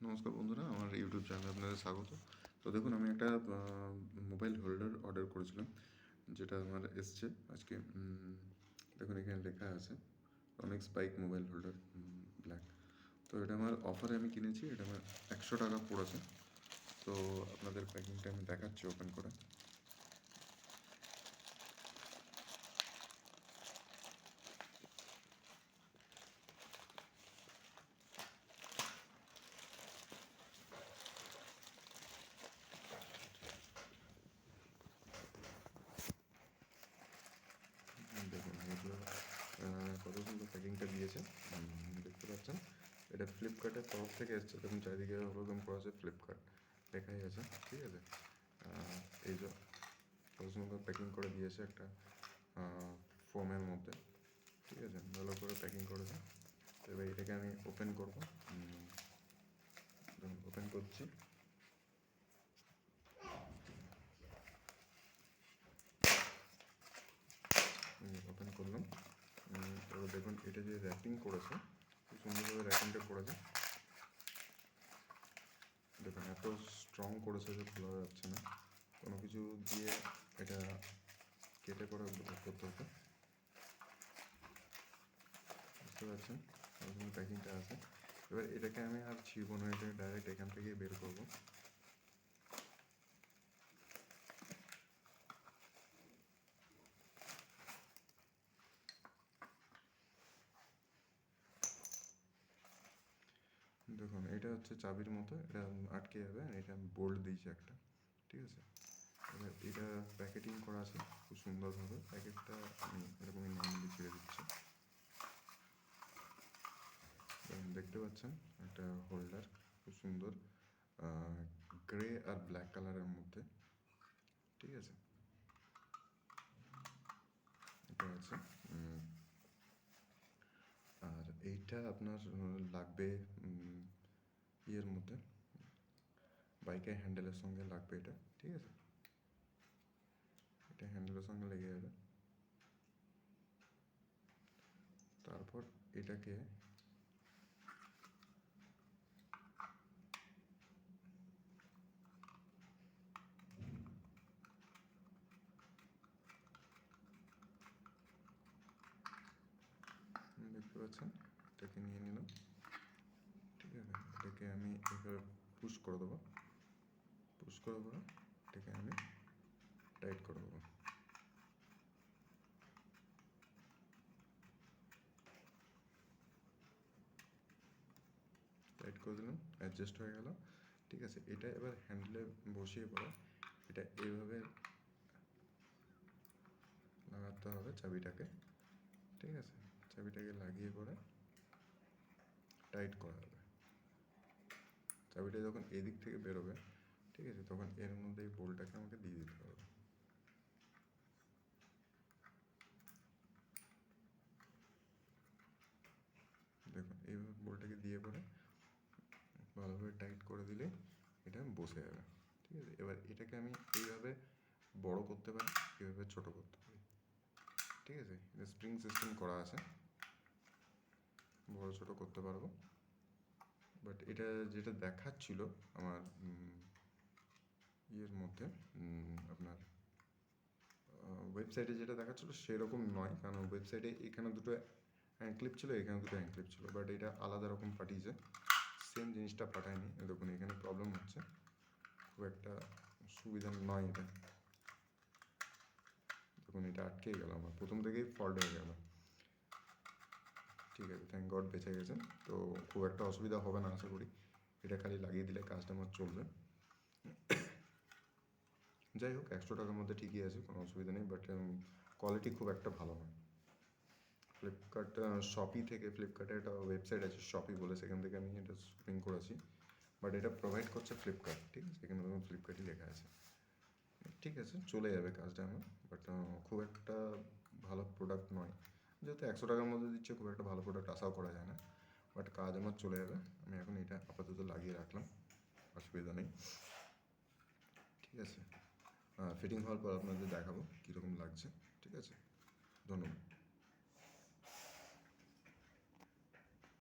নমস্কার বন্ধুরা, আমার ইউটিউব চ্যানেলে আপনাদের স্বাগত। তো দেখুন, আমি একটা মোবাইল হোল্ডার অর্ডার করেছিলাম, যেটা আমার এসছে আজকে। দেখুন, এখানে লেখা আছে রনিক্স বাইক মোবাইল হোল্ডার ব্ল্যাক। তো এটা আমার অফারে আমি কিনেছি, এটা আমার 100 টাকা পড়েছে। তো আপনাদের প্যাকিংটা আমি দেখাচ্ছি ওপেন করে। দেখুন এগুলো কত সুন্দর প্যাকিংটা দিয়েছে, দেখতে পাচ্ছেন। এটা ফ্লিপকার্টের তরফ থেকে এসছে। দেখুন চারিদিকে ওরকম করা আছে, ফ্লিপকার্ট লেখাই আছে, ঠিক আছে। এই যে কত সুন্দর প্যাকিং করে দিয়েছে একটা ফোমের মধ্যে, ঠিক আছে, ভালো করে প্যাকিং করেছে। তো এবার এটাকে আমি ওপেন করবো। ওপেন করছি। ওপেন করলাম। এবার দেখুন, এটা যে র্যাপিং করেছে, খুব সুন্দরভাবে র্যাপিংটা করেছে। দেখুন এত স্ট্রং করেছে যে খোলা যাচ্ছে না, কোনো কিছু দিয়ে এটা কেটে করে করতে হতো, বুঝতে পারছেন। ওরকম প্যাকিংটা আছে। এবার এটাকে আমি আর ছিঁড়বো না, এটাকে ডাইরেক্ট এখান থেকে বের করবো। দেখুন এটা হচ্ছে চাবির মতো, এটা আটকে যাবে। এটা বোল্ট দিয়েছে একটা, ঠিক আছে। এবার এটা প্যাকেটিং করা আছে খুব সুন্দরভাবে। প্যাকেটটা আমি এরকমই নর্মালি ছেড়ে দিচ্ছি। দেখতে পাচ্ছেন একটা হোল্ডার, খুব সুন্দর গ্রে আর ব্ল্যাক কালারের মধ্যে, ঠিক আছে। এটা আছে। আর এইটা আপনার লাগবে ইয়ের মধ্যে, বাইকের হ্যান্ডেলের সঙ্গে লাগবে এটা, ঠিক আছে। এটা হ্যান্ডেলের সঙ্গে লেগে যাবে। তারপর এটাকে দেখতে পাচ্ছেন, এটাকে নিয়ে নিলাম, ঠিক আছে। এটাকে আমি এভাবে পুশ করে দেবো। পুশ করে দেবো, এটাকে আমি টাইট করে দেবো। টাইট করে দিলাম, অ্যাডজাস্ট হয়ে গেল, ঠিক আছে। এটা এবার হ্যান্ডেলে বসিয়ে পড়ে এটা এইভাবে লাগাতে হবে চাবিটাকে, ঠিক আছে। চাবিটাকে লাগিয়ে পরে টাইট করা হবে। চাবিটা যখন এদিক থেকে বেরোবে, ঠিক আছে, তখন এর মধ্যে এই বোল্টটাকে আমাকে দিয়ে দিতে হবে। দেখুন এইভাবে বোল্টটাকে দিয়ে পরে ভালোভাবে টাইট করে দিলে এটা বসে যাবে, ঠিক আছে। এবার এটাকে আমি এইভাবে বড় করতে পারি, এইভাবে ছোট করতে পারি, ঠিক আছে। এটা স্প্রিং সিস্টেম করা আছে, বড় ছোট করতে পারবো। বাট এটা যেটা দেখাচ্ছিল আমার ইয়ের মধ্যে, আপনার ওয়েবসাইটে যেটা দেখাচ্ছিলো সেরকম নয়। কারণ ওয়েবসাইটে এখানে দুটো ক্লিপ ছিল, এখানে দুটো ক্লিপ ছিল, বাট এটা আলাদা রকম পাঠিয়েছে, সেম জিনিসটা পাঠায়নি। দেখুন এখানে প্রবলেম হচ্ছে, খুব একটা সুবিধা নয় এটা। দেখুন এটা আটকে গেল, আমার প্রথম থেকেই ফল্ট হয়ে গেল, ঠিক আছে। থ্যাংক গড বেঁচে গেছে। তো খুব একটা অসুবিধা হবে না আশা করি, এটা খালি লাগিয়ে দিলে কাজটা আমার চলবে। যাই হোক, 100 টাকার মধ্যে ঠিকই আছে, কোনো অসুবিধা নেই। বাট কোয়ালিটি খুব একটা ভালো নয়। ফ্লিপকার্ট শপি থেকে, ফ্লিপকার্টের একটা ওয়েবসাইট আছে শপি বলে, সেখান থেকে আমি এটা শপিং করেছি। বাট এটা প্রোভাইড করছে ফ্লিপকার্ট, ঠিক আছে। এখানে দেখুন ফ্লিপকার্টই লেখা আছে, ঠিক আছে, চলে যাবে কাজটা আমার। বাট খুব একটা ভালো প্রোডাক্ট নয়, যেহেতু 100 টাকার মধ্যে দিচ্ছে, খুব একটা ভালো প্রোডাক্ট আশাও করা যায় না। বাট কাজ আমার চলে যাবে। আমি এখন এটা আপাতত লাগিয়ে রাখলাম, অসুবিধা নেই, ঠিক আছে। ফিটিং হওয়ার পর আপনাদের দেখাবো কীরকম লাগছে, ঠিক আছে। ধন্যবাদ।